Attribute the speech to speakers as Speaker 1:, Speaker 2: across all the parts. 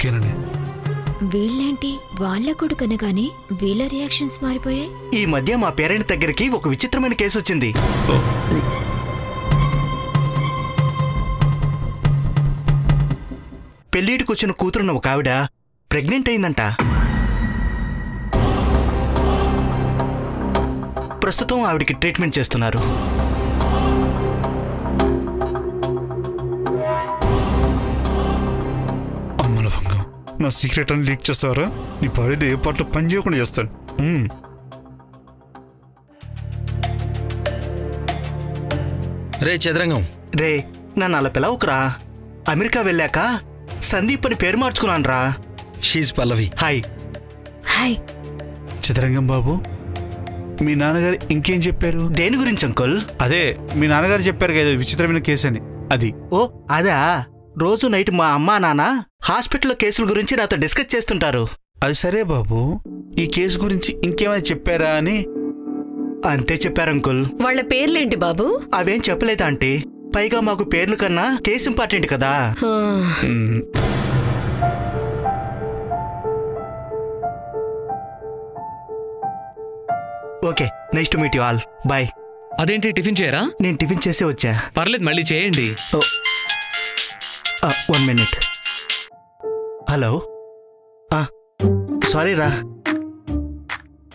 Speaker 1: ఓకేనండి.
Speaker 2: వీళ్ళేంటి వాళ్ళ కొడుకనగానే వీళ్ళ రియాక్షన్స్ మారిపోయాయి.
Speaker 3: ఈ మధ్య మా పేరెంట్ దగ్గరికి ఒక విచిత్రమైన కేసు వచ్చింది. పెళ్లిడికి వచ్చిన కూతురున్న ఒక ఆవిడ ప్రెగ్నెంట్ అయిందంట. ప్రస్తుతం ఆవిడికి ట్రీట్మెంట్ చేస్తున్నారు.
Speaker 1: అమ్మల భంగం, నా సీక్రెట్ అని లీక్ చేస్తావరా? నీ భార్యది ఏ పాటలో పని చేయకుండా చేస్తాను.
Speaker 4: రే చదరంగం,
Speaker 3: రే నన్ను అలా పిలవకురా. అమెరికా వెళ్ళాక సందీప్ అని పేరు మార్చుకున్నాను రా.
Speaker 4: షీజ్ పల్లవి.
Speaker 3: హాయ్.
Speaker 2: హాయ్
Speaker 1: చదరంగం బాబు, మీ నాన్నగారు ఇంకేం చెప్పారు?
Speaker 3: దేని గురించి అంకుల్?
Speaker 1: అదే మీ నాన్నగారు చెప్పారు కదా విచిత్రమైన కేసు అని. అది
Speaker 3: ఓ అదా, రోజు నైట్ మా అమ్మా నాన్న హాస్పిటల్లో కేసుల గురించి నాతో డిస్కస్ చేస్తుంటారు.
Speaker 1: అది సరే బాబు, ఈ కేసు గురించి ఇంకేమైనా చెప్పారా అని.
Speaker 3: అంతే చెప్పారు అంకుల్.
Speaker 5: వాళ్ళ పేర్లేంటి బాబు?
Speaker 3: అవేం చెప్పలేదా ఆంటీ? పైగా మాకు పేర్లు కన్నా కేసు ఇంపార్టెంట్ కదా. Okay, nice to meet you all. Bye.
Speaker 6: అదేంటి టిఫిన్ చేయరా?
Speaker 3: నేను టిఫిన్ చేసే వచ్చా.
Speaker 6: పర్లేదు, మళ్ళీ చేయండి.
Speaker 3: 1 minute. హలో, సారీ రా,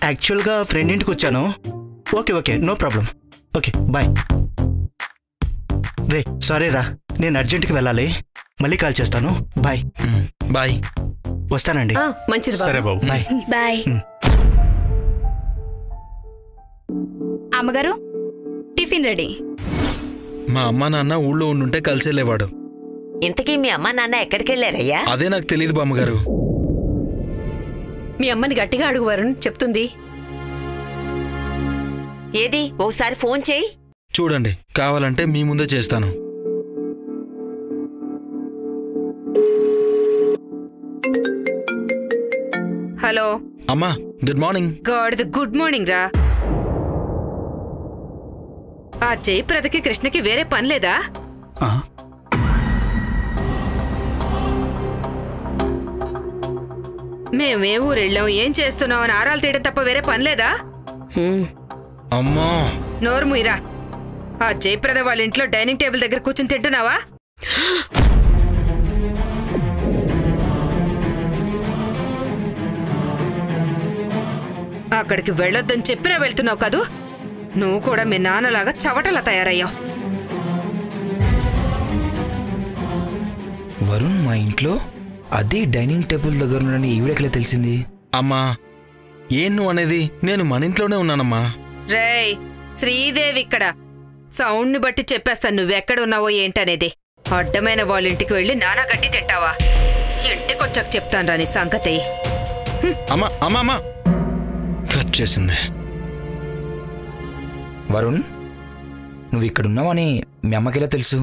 Speaker 3: యాక్చువల్గా ఫ్రెండ్ ఇంటికి వచ్చాను. Okay okay, no problem. Okay bye. రే సారీ రా, నేను అర్జెంట్కి వెళ్ళాలి. మళ్ళీ కాల్ చేస్తాను. బాయ్.
Speaker 4: బాయ్.
Speaker 3: వస్తానండి.
Speaker 5: మంచిది.
Speaker 1: సరే బాబు,
Speaker 3: బాయ్.
Speaker 2: బాయ్.
Speaker 7: అమ్మగారు, టిఫిన్ రెడీ.
Speaker 4: మా అమ్మా నాన్న ఊళ్ళో ఉండుంటే కలిసేలేవాడు.
Speaker 8: ఇంతకీ మీ అమ్మా నాన్న ఎక్కడికి వెళ్ళారయ్యా?
Speaker 4: అదే నాకు తెలియదు బామ్మగారు.
Speaker 5: మీ అమ్మని గట్టిగా అడుగు వరుణ్, చెప్తుంది.
Speaker 8: ఏది ఓసారి ఫోన్ చేయి.
Speaker 4: చూడండి, కావాలంటే మీ ముందే చేస్తాను.
Speaker 5: హలో
Speaker 4: అమ్మా, good morning.
Speaker 5: God good morning రా. ఆ జయప్రదకి కృష్ణకి వేరే పని లేదా? మేమే ఊరెళ్ళాం, ఏం చేస్తున్నావు అని ఆరాలు తీయడం తప్ప వేరే పని లేదా?
Speaker 4: అమ్మా,
Speaker 5: నోరు ముయిరా. ఆ జయప్రద వాళ్ళ ఇంట్లో డైనింగ్ టేబుల్ దగ్గర కూర్చుని తింటున్నావా? అక్కడికి వెళ్ళొద్దని చెప్పినా వెళ్తున్నావు కదూ. నువ్వు కూడా మీ నాన్నలాగా చవటలా తయారయ్యావు.
Speaker 9: వరుణ్ మా ఇంట్లో అదే డైనింగ్ టేబుల్ దగ్గర ఉన్నాడని ఈవిడెక్కలే తెలిసింది?
Speaker 4: అమ్మా, ఏం నువ్వు అనేది? నేను మన ఇంట్లోనే ఉన్నానమ్మా.
Speaker 5: రేయ్, శ్రీదేవి ఇక్కడ. సౌండ్ ని బట్టి చెప్పేస్తాను నువ్వెక్కడ ఉన్నావో ఏంటనేది. అడ్డమైన వాళ్ళ ఇంటికి వెళ్ళి నానా గడ్డి తింటావా? ఇంటికొచ్చాక చెప్తాను రాని సంగతి.
Speaker 4: అమ్మా అమ్మా అమ్మా, కట్ చేసింది.
Speaker 9: వరుణ్, నువ్వు ఇక్కడున్నావని మీ అమ్మకిలా తెలుసు?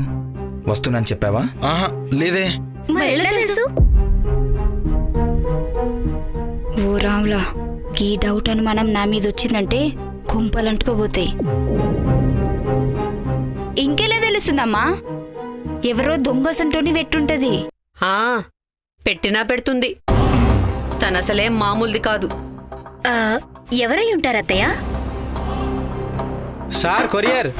Speaker 9: వస్తున్నాను చెప్పావా?
Speaker 4: ఆహా లేదే.
Speaker 7: తెలుసు ఓ రాములా, ఈ డౌట్ అనుమానం నా మీద వచ్చిందంటే కుంపలంటుకోబోతాయి. ఇంకెలా తెలుస్తుందమ్మా? ఎవరో దొంగసంటోని పెట్టుంటది.
Speaker 5: పెట్టినా పెడుతుంది. తనసలేం మామూలుది కాదు.
Speaker 7: ఎవరై ఉంటారత్తయ్య?
Speaker 10: Sir courier.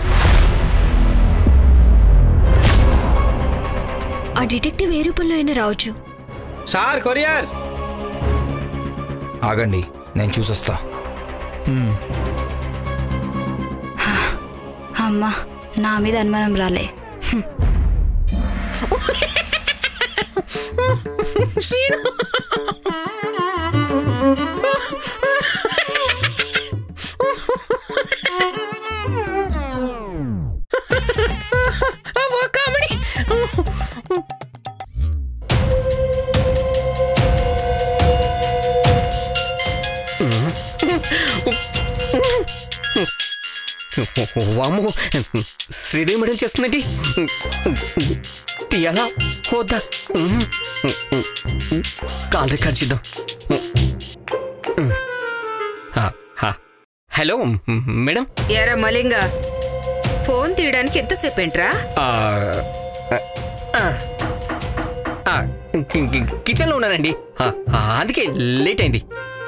Speaker 2: ఆ డిటెక్టివ్ ఏ రూపంలో అయినా రావచ్చు.
Speaker 10: Sir courier.
Speaker 9: ఆగండి, నేను చూసొస్తా.
Speaker 7: అమ్మా, నా మీద అనుమానం రాలే.
Speaker 10: వామ్మో, శ్రీదేవి మేడం చేస్తుందండి. తీయాలా వద్దా? కాల్ రికార్డ్ చేద్దాం. Hello madam.
Speaker 5: ఎరా మలింగా, ఫోన్ తీయడానికి ఎంతసేపు ఏంట్రా?
Speaker 10: కిచెన్ లో ఉన్నానండి. అందుకే లేట్ అయింది.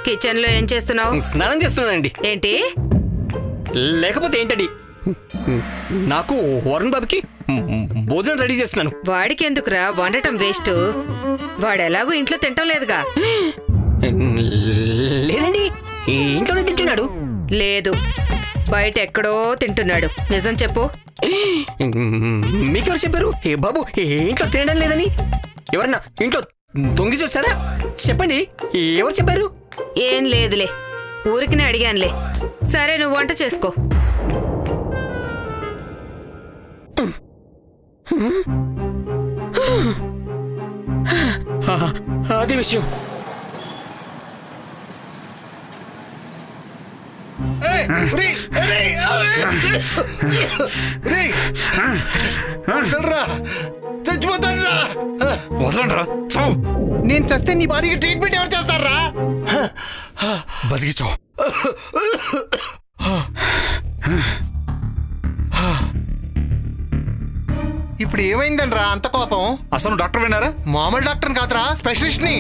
Speaker 5: కిచెన్ లో ఏం చేస్తున్నావు?
Speaker 10: స్నానం చేస్తున్నానండి.
Speaker 5: ఏంటి?
Speaker 10: లేకపోతే ఏంటండి, నాకు వరుణ్ బాబుకి భోజనం రెడీ చేస్తున్నాను.
Speaker 5: వాడికి ఎందుకురా వండటం వేస్ట్? వాడు ఎలాగో ఇంట్లో తింటం లేదుగా.
Speaker 10: లేదండి, ఇంట్లోనే తింటున్నాడు.
Speaker 5: లేదు, బయట ఎక్కడో తింటున్నాడు. నిజం చెప్పు.
Speaker 10: మీకెవరు చెప్పారు బాబు ఇంట్లో తినడం లేదని? ఎవరన్నా ఇంట్లో దొంగి చూస్తారా? చెప్పండి, ఎవరు చెప్పారు?
Speaker 5: ఏం లేదులే, ఊరికినే అడిగానులే. సరే, నువ్వు వంట చేసుకో.
Speaker 10: అదే విషయం.
Speaker 1: వదలండ్రా, చావు.
Speaker 11: నేను చస్తే నీ బాడీకి ట్రీట్మెంట్ ఎవరు చేస్తారా?
Speaker 1: బతికిచావు.
Speaker 11: ఇప్పుడు ఏమైందనరా అంత కోపం?
Speaker 1: అసలు డాక్టర్ విన్నారా?
Speaker 11: మామూలు డాక్టర్ కాదురా, స్పెషలిస్ట్ ని.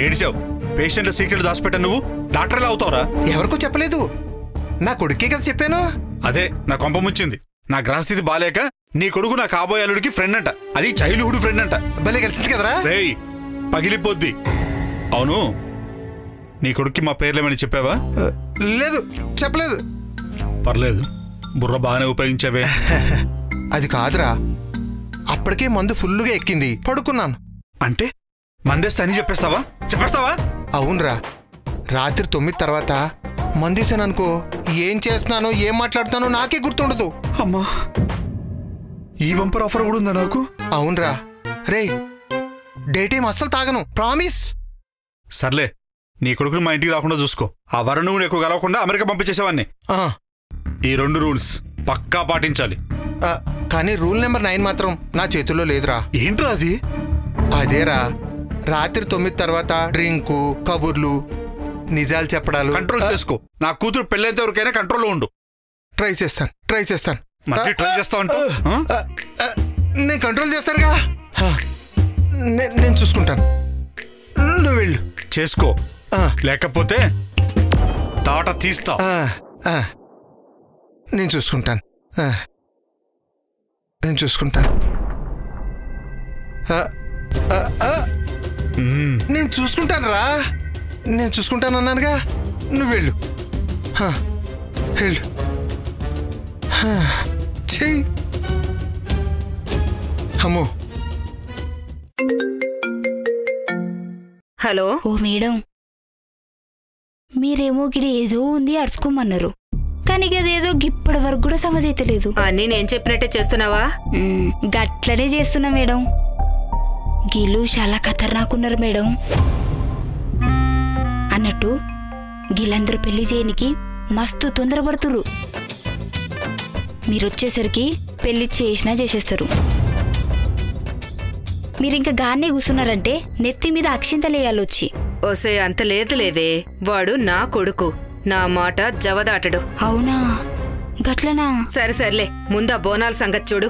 Speaker 1: ఏడిచావు. పేషెంట్ల సీక్రెట్ దాచిపెట్టా నువ్వు డాక్టర్ ఎలా అవుతావురా?
Speaker 11: ఎవరికూ చెప్పలేదు, నా కొడుకే కదా చెప్పాను.
Speaker 1: అదే నా కొంప ముంచింది. నా గ్రహస్థితి బాలేక నీ కొడుకు నా కాబోయే అల్లుడికి ఫ్రెండ్ అంట. అది చైల్డ్హుడ్ ఫ్రెండ్ అంట.
Speaker 11: భలే కలిసింది కదరా?
Speaker 1: రేయ్, పగిలిపోద్ది. అవును, నీ కొడుక్కి మా పేర్లేమని చెప్పావా?
Speaker 11: లేదు, చెప్పలేదు.
Speaker 1: పర్లేదు, బుర్ర బాగానే ఉపయోగించావే.
Speaker 11: అది కాదురా, అప్పటికే మందు ఫుల్లుగా ఎక్కింది, పడుకున్నాను.
Speaker 1: అంటే మందేస్తే అని చెప్పేస్తావా?
Speaker 11: అవునరా, రాత్రి 9 తర్వాత మందేశాననుకో, ఏం చేస్తున్నానో ఏం మాట్లాడుతానో నాకే గుర్తుండదు.
Speaker 1: అమ్మా, ఈ బంపర్ ఆఫర్ కూడా ఉందా నాకు?
Speaker 11: అవునరా. రే, డే టైం అస్సలు తాగను, ప్రామిస్.
Speaker 1: సర్లే, నీ కొడుకుని మా ఇంటికి రాకుండా చూసుకో. ఆ వరుణ్ నువ్వు ఎక్కువ కలవకుండా అమెరికా పంపించేసేవాన్ని. ఈ 2 రూల్స్ పక్కా పాటించాలి.
Speaker 11: కానీ రూల్ నెంబర్ 9 మాత్రం నా చేతుల్లో లేదురా.
Speaker 1: ఏంట్రా అది?
Speaker 11: అదేరా, రాత్రి 9 తర్వాత డ్రింకు, కబుర్లు, నిజాలు చెప్పడాలు
Speaker 1: కంట్రోల్ చేసుకో. నా కూతురు పెళ్ళైతే ఎవరికైనా కంట్రోల్లో ఉండు.
Speaker 11: ట్రై చేస్తాను.
Speaker 1: ట్రై చేస్తావంటూ
Speaker 11: నేను కంట్రోల్ చేస్తానుగా. నేను చూసుకుంటాను, నువ్వు వెళ్ళు.
Speaker 1: చేసుకో, లేకపోతే తాట తీస్తా.
Speaker 11: నేను చూసుకుంటాను. నేను చూసుకుంటాను రా, నేను చూసుకుంటాను అన్నానుగా. నువ్వు వెళ్ళు, వెళ్ళు. చెయ్యి. అమ్మో.
Speaker 5: హలో.
Speaker 7: ఓ మేడం, మీరేమో గిడి ఏదో ఉంది అరుచుకోమన్నారు, కానీ అదేదో ఇప్పటి వరకు కూడా సమజైతలేదు.
Speaker 5: అన్నీ నేను చెప్పినట్టే చేస్తున్నావా?
Speaker 7: గట్లనే చేస్తున్నా మేడం. గీలు చాలా ఖతర్నాకున్నారు మేడం. అన్నట్టు గీలందరూ పెళ్లి చేయనికి మస్తు తొందరపడుతురు. మీరొచ్చేసరికి పెళ్లి చేసినా చేసేస్తారు. మీరింక గానే కూర్చున్నారంటే నెత్తి మీద అక్షింతలేయాలొచ్చి.
Speaker 5: ఓసే, అంత లేదులేవే. వాడు నా కొడుకు, నా మాట జవదాటడు.
Speaker 7: అవునా? గట్లనా?
Speaker 5: సరేలే, ముందా బోనాల సంగతి చూడు.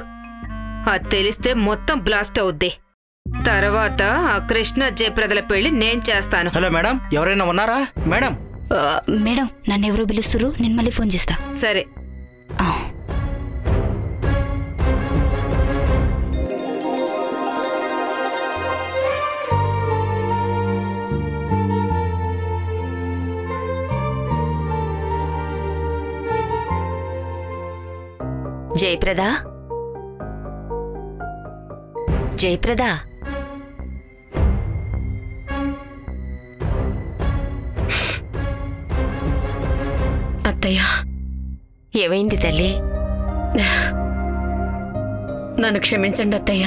Speaker 5: అది తెలిస్తే మొత్తం బ్లాస్ట్ అవుద్ది. తర్వాత ఆ కృష్ణ జయప్రదల పెళ్లి నేను చేస్తాను.
Speaker 3: హలో మేడం, ఎవరైనా ఉన్నారా? మేడం
Speaker 7: మేడం, నన్నెవరో పిలుస్తురు, నేను మళ్ళీ ఫోన్ చేస్తా.
Speaker 5: సరే.
Speaker 8: జయప్రద, జయప్రద,
Speaker 12: అత్తయ్య,
Speaker 8: ఏమైంది తల్లి?
Speaker 12: నన్ను క్షమించండి అత్తయ్య.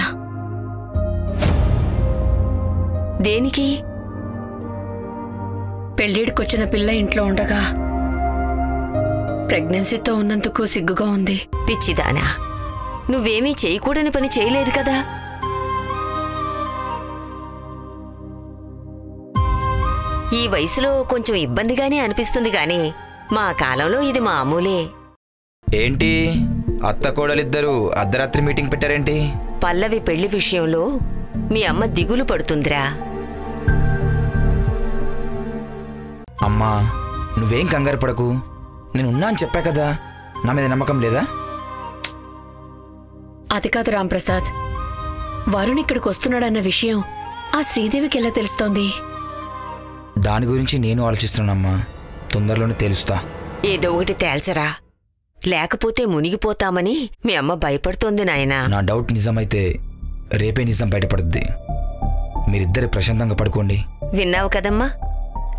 Speaker 8: దేనికి?
Speaker 12: పెళ్ళిడికొచ్చిన పిల్ల ఇంట్లో ఉండగా ప్రెగ్నెన్సీతో ఉన్నందుకు సిగ్గుగా ఉంది.
Speaker 8: పిచ్చిదానా, నువ్వేమీ చేయకూడని పని చేయలేదు కదా. ఈ వయసులో కొంచెం ఇబ్బందిగానే అనిపిస్తుంది గాని మా కాలంలో ఇది మామూలే.
Speaker 9: ఏంటి అత్త కోడలిద్దరూ అర్ధరాత్రి మీటింగ్ పెట్టారేంటి?
Speaker 8: పల్లవి పెళ్లి విషయంలో మీ అమ్మ దిగులు పడుతుందిరా.
Speaker 9: అమ్మా నువ్వేం కంగారు పడకు, నేనున్నా అని చెప్పా కదా, నా మీద నమ్మకం లేదా?
Speaker 12: అది కాదు రాంప్రసాద్, వరుణ్ ఇక్కడికి వస్తున్నాడన్న విషయం ఆ శ్రీదేవికి ఎలా తెలుస్తోంది?
Speaker 9: దాని గురించి నేను ఆలోచిస్తున్నానమ్మా, తొందరలోనే తెలుస్తా.
Speaker 8: ఏదో ఒకటి తేల్చరా, లేకపోతే మునిగిపోతామని మీ అమ్మ భయపడుతోంది నాయనా.
Speaker 9: నా డౌట్ నిజమైతే రేపే నిజం బయటపడుద్ది. మీరిద్దరు ప్రశాంతంగా పడుకోండి.
Speaker 8: విన్నావు కదమ్మా,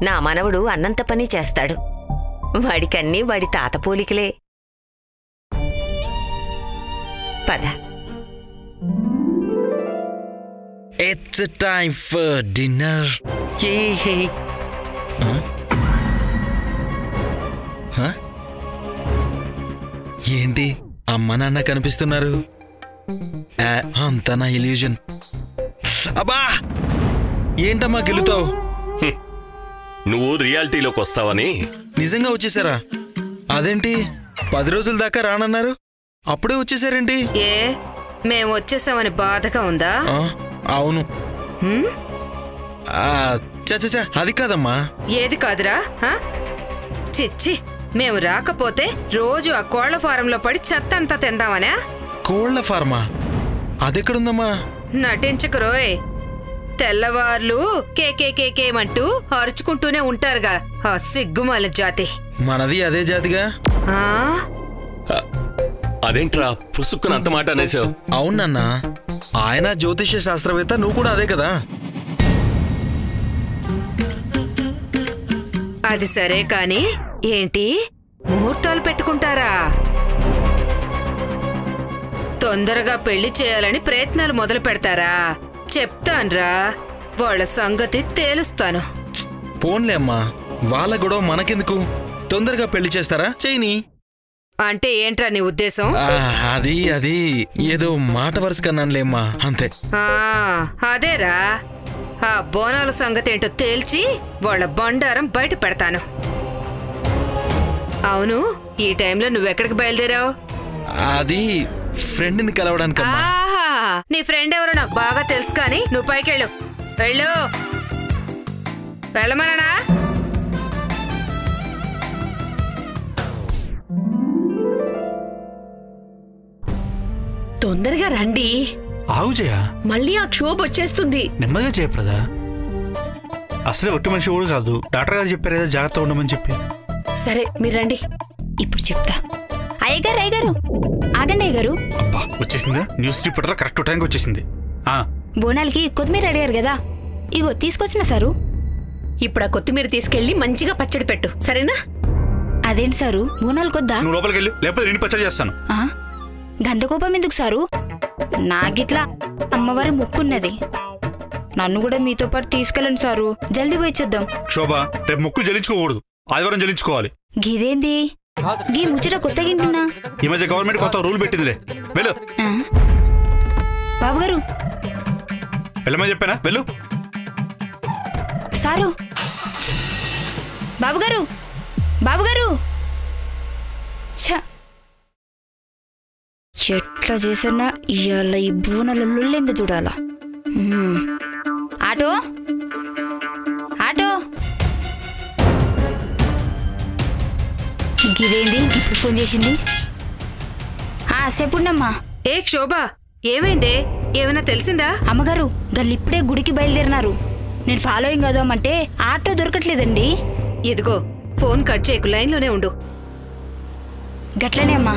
Speaker 8: నా మనవడు అన్నంత పని చేస్తాడు. వాడికన్నీ వాడి తాత పోలికలే. పద.
Speaker 4: It's time for dinner. Yay! ఏంటి అమ్మ నాన్న కనిపిస్తున్నారు? అంతా నా ఇల్యూజన్. అబ్బా ఏంటమ్మా గెలుతావు?
Speaker 13: నువ్వు రియాలిటీలోకి వస్తావని.
Speaker 4: నిజంగా వచ్చేసారా? అదేంటి 10 రోజుల దాకా రానన్నారు, అప్పుడే వచ్చేసారేంటి?
Speaker 5: ఏ మేము వచ్చేసామని బాధగా ఉందా?
Speaker 4: అవును. చచ్చా అది కాదమ్మా.
Speaker 5: ఏది కాదురా? చిచ్చి, మేము రాకపోతే రోజు ఆ కోళ్ల ఫారంలో పడి చెత్త అంతా తిందామనా?
Speaker 4: కోళ్ల ఫార్మా? అదెక్కడుందమ్మా?
Speaker 5: నటించకరోయ్. తెల్లవార్లు కేకేకేకేమంటూ అరుచుకుంటూనే ఉంటారుగా ఆ సిగ్గుమాల జాతి.
Speaker 4: మనది అదే జాతిగా.
Speaker 13: అదేంట్రా పుసుక్కున అంత మాట అనేసావు?
Speaker 4: అవునన్నా, ఆయన జ్యోతిష్య శాస్త్రవేత్త, నువ్వు కూడా అదే కదా.
Speaker 5: అది సరే కాని ఏంటి ముహూర్తాలు పెట్టుకుంటారా? తొందరగా పెళ్లి చేయాలని ప్రయత్నాలు మొదలు పెడతారా? చెప్తాన్రా, వాళ్ళ సంగతి తేలుస్తాను.
Speaker 4: పోన్లే అమ్మా, వాళ్ళ గొడవ మనకెందుకు? తొందరగా పెళ్లి చేస్తారా? చేయని.
Speaker 5: అంటే ఏంట్రా నీ ఉద్దేశం?
Speaker 4: అది అది ఏదో మాట వరుస కన్నానులేమ్మా, అంతే.
Speaker 5: అదేరా, ఆ బోనాల సంగతి ఏంటో తేల్చి వాళ్ళ బండారం బయట పెడతాను. అవును, ఈ టైంలో నువ్వెక్కడికి బయలుదేరావు?
Speaker 4: అది ఫ్రెండ్ని కలవడానికి.
Speaker 5: నీ ఫ్రెండ్ ఎవరో నాకు బాగా తెలుసు కానీ నువ్వు పైకెళ్ళు. వెళ్ళు. వెళ్ళమనా?
Speaker 12: తొందరగా రండి.
Speaker 1: ఆగు జయ,
Speaker 12: మళ్ళీ ఆ క్షోభ వచ్చేస్తుంది.
Speaker 1: నెమ్మదిగా చేయప్రదా. అసలే ఒట్టి మనిషి కూడా కాదు, డాక్టర్ గారు చెప్పారు కదా జాగ్రత్త ఉండమని చెప్పి.
Speaker 12: సరే మీరు రండి.
Speaker 7: ఇప్పుడు చెప్తా. అయ్యగారు అయ్యగారు ఆగండి అయ్యగారు.
Speaker 1: అబ్బా వచ్చేసిందా? న్యూస్ రిపోర్టర్ కరెక్ట్ టైంకి వచ్చేసింది.
Speaker 7: బోనాలకి కొత్తిమీర అడిగారు కదా, ఇగో తీసుకొచ్చిన సారు.
Speaker 12: ఇప్పుడు ఆ కొత్తిమీర తీసుకెళ్లి మంచిగా పచ్చడి పెట్టు, సరేనా?
Speaker 7: అదేంటి సారు, బోనాలు కొద్దా?
Speaker 1: నువ్వు లోపలికి వెళ్ళు, లేకపోతే నేను పచ్చడి చేస్తాను.
Speaker 7: గంధకోపం ఎందుకు సారు? నాగిట్లా అమ్మవారి ముక్కున్నది, నన్ను కూడా మీతో పాటు తీసుకెళ్ళండి సారు. జల్దీ పోయిచ్చేద్దాం.
Speaker 1: శోభ, రేపు ముక్కులు జల్లించుకోకూడదు, ఆదివారం జల్లించుకోవాలి.
Speaker 7: గిదేంది గీ ముచ్చట కొత్తగా వింటున్నా.
Speaker 1: ఈ మధ్య గవర్నమెంట్ కొత్త రూల్ పెట్టిందిలే. వెళ్ళు.
Speaker 7: బాబుగారు
Speaker 1: వెళ్ళమని చెప్పానా? వెళ్ళు.
Speaker 7: సారు, బాబుగారు బాబుగారు. ఎట్లా చేసన్నా ఇవాళ ఈ బోనలెందు చూడాలా. ఆటో ఆటో, గిదేంది ఇప్పుడు ఫోన్ చేసింది? చెప్పుండమ్మా.
Speaker 5: ఏ శోభ, ఏమైందే? ఏమైనా తెలిసిందా?
Speaker 7: అమ్మగారు గల్లు ఇప్పుడే గుడికి బయలుదేరినారు. నేను ఫాలోయింగ్ అవుదామంటే ఆటో దొరకట్లేదండి.
Speaker 5: ఇదిగో ఫోన్ కట్ చేయకు, లైన్లోనే ఉండు.
Speaker 7: గట్లనే అమ్మా.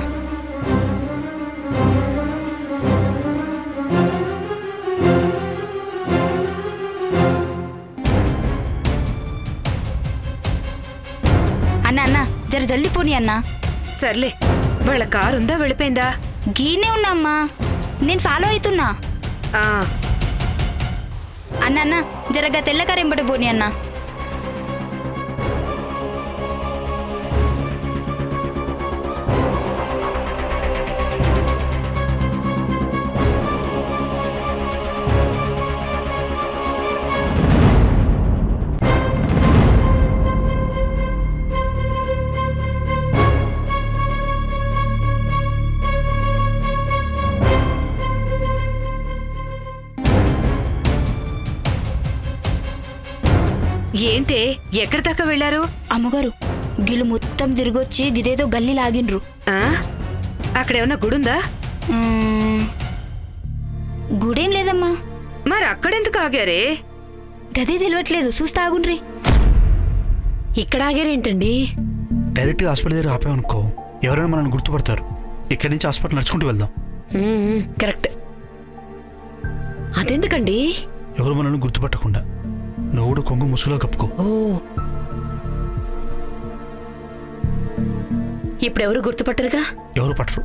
Speaker 7: అన్న అన్న జర జల్దీ పోనీ అన్నా.
Speaker 5: సర్లే, వాళ్ళ కారు ఉందా, వెళ్ళిపోయిందా?
Speaker 7: గీనే ఉన్నా అమ్మా, నేను ఫాలో అవుతున్నా. అన్న అన్న జరగా తెల్ల కారు ఎంబడి పోనీ అన్నా.
Speaker 5: ఏంటే ఎక్కడి దాకా వెళ్లారు?
Speaker 7: అమ్మగారు గిలు మొత్తం తిరిగొచ్చి గిదేదో గల్లీ లాగిండ్రు.
Speaker 5: అక్కడేమన్నా గుడుందా?
Speaker 7: గుడేం లేదమ్మా.
Speaker 5: మరి అక్కడెందుకు ఆగారే?
Speaker 7: గదే తెలియట్లేదు, చూస్తా ఆగుండ్రి.
Speaker 12: ఇక్కడ ఆగారేంటండి?
Speaker 1: డైరెక్ట్గా హాస్పిటల్ దగ్గర ఆపామనుకో ఎవరైనా మనల్ని గుర్తుపడతారు. ఇక్కడి నుంచి హాస్పిటల్ నడుచుకుంటూ వెళ్దాం.
Speaker 12: కరెక్ట్. అదెందుకండి?
Speaker 1: ఎవరు మనల్ని గుర్తుపట్టకుండా. నువ్వు కూడా కొంగు ముసుగులో కప్పుకో.
Speaker 12: ఇప్పుడెవరు గుర్తుపట్టరుగా?
Speaker 1: ఎవరు పట్టరు.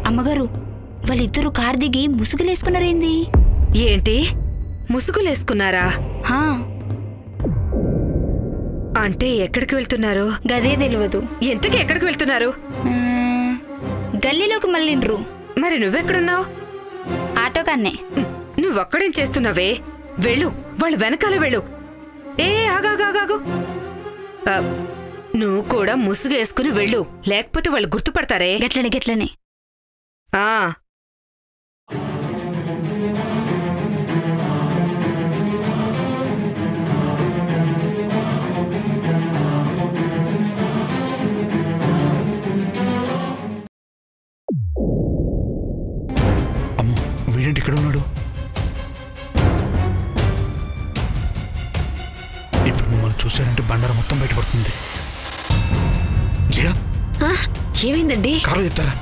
Speaker 7: అమ్మగారు వాళ్ళిద్దరూ కార్ దిగి ముసుగులేసుకున్నారేంది?
Speaker 5: ఏంటి ముసుగులేసుకున్నారా? అంటే ఎక్కడికి వెళ్తున్నారు?
Speaker 7: గదే తెలియదు.
Speaker 5: ఎంతకి ఎక్కడికి వెళ్తున్నారు?
Speaker 7: గల్లీలోకి మళ్ళిండ్రు.
Speaker 5: మరి నువ్వెక్కడున్నావు?
Speaker 7: ఆటో కన్నే.
Speaker 5: నువ్వక్కడేం చేస్తున్నావే? వెళ్ళు, వాళ్ళు వెనకాల వెళ్ళు. ఆగాగాగాగు. నువ్వు కూడా ముసుగు వేసుకుని వెళ్ళు, లేకపోతే వాళ్ళు గుర్తుపడతారే.
Speaker 7: గట్లనే గట్లనే.
Speaker 1: అమ్మో, వీడేంటి ఇక్కడ ఉన్నాడు? ఇప్పుడు మిమ్మల్ని చూసారంటే బండారం మొత్తం బయటపడుతుంది.
Speaker 12: ఏమైందండి?
Speaker 1: కారు చెప్తారా?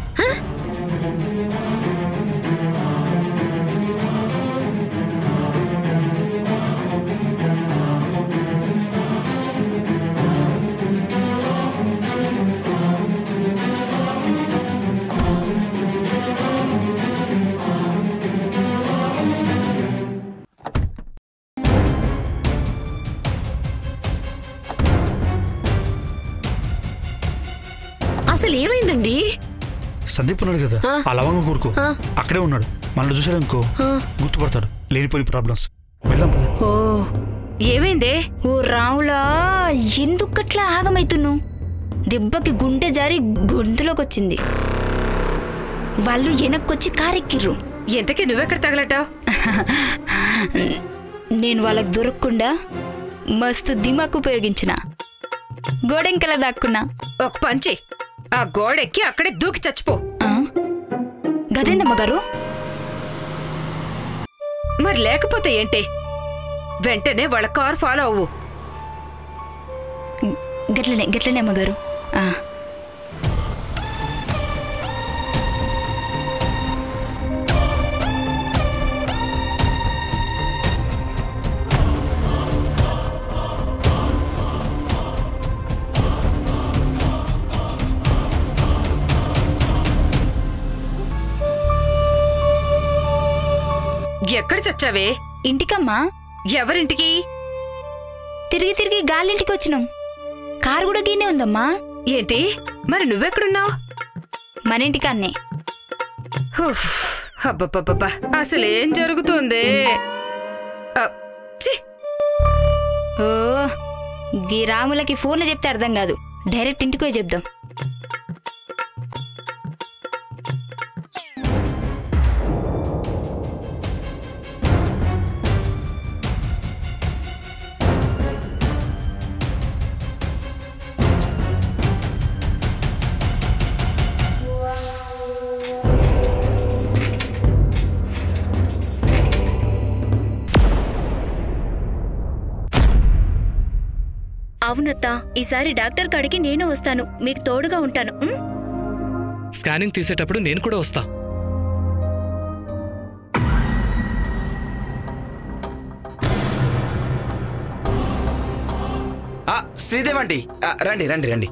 Speaker 12: అసలు ఏమైందండి?
Speaker 1: సందీప్ ఉన్నాడు కదా, ఆ లవంగ కూరుకో అక్కడే ఉన్నాడు. మనల్ని చూసాడు అనుకో గుర్తుపడతాడు. లేనిపోని ప్రాబ్లమ్స్. వెళ్దాం పద.
Speaker 5: ఏమైందే?
Speaker 7: ఓ రావులా, ఎందుకట్లా ఆగమైతున్నావు? దెబ్బకి గుండె జారి గొంతులోకి వచ్చింది. వాళ్ళు వెనక్కొచ్చి కారెక్కిర్రు.
Speaker 5: ఎంతకీ నువ్వెక్కడ తగలటావు?
Speaker 7: నేను వాళ్ళకి దొరకకుండా మస్తు దిమాకు ఉపయోగించిన. గోడెంకలా దాక్కున్నా.
Speaker 5: ఒక పంచి ఆ గోడెక్కి అక్కడే దూకి చచ్చిపో.
Speaker 7: గదేందమ్మగారు?
Speaker 5: మరి లేకపోతే ఏంటి? వెంటనే వాళ్ళ కారు ఫాలో అవ్వు.
Speaker 7: గట్లనే గట్లనే అమ్మగారు.
Speaker 5: ఎక్కడ చచ్చావే?
Speaker 7: ఇంటికమ్మా.
Speaker 5: ఎవరింటికి?
Speaker 7: తిరిగి తిరిగి గాలింటికి వచ్చినాం. కారు కూడా గీనే ఉందమ్మా.
Speaker 5: ఏంటి? మరి నువ్వెక్కడున్నావు?
Speaker 7: మన ఇంటికాన్నే.
Speaker 5: అబ్బబ్బబ్బా, అసలేం జరుగుతుంది?
Speaker 7: ఓ గీ రాములకి ఫోన్లో చెప్తే అర్థం కాదు. డైరెక్ట్ ఇంటికి పోయి చెప్దాం.
Speaker 2: అవునత్తా, ఈసారి డాక్టర్ కాడికి నేను వస్తాను. మీకు తోడుగా ఉంటాను.
Speaker 6: స్కానింగ్ తీసేటప్పుడు నేను కూడా వస్తా.
Speaker 9: శ్రీదేవ్ ఆంటీ, రండి రండి రండి.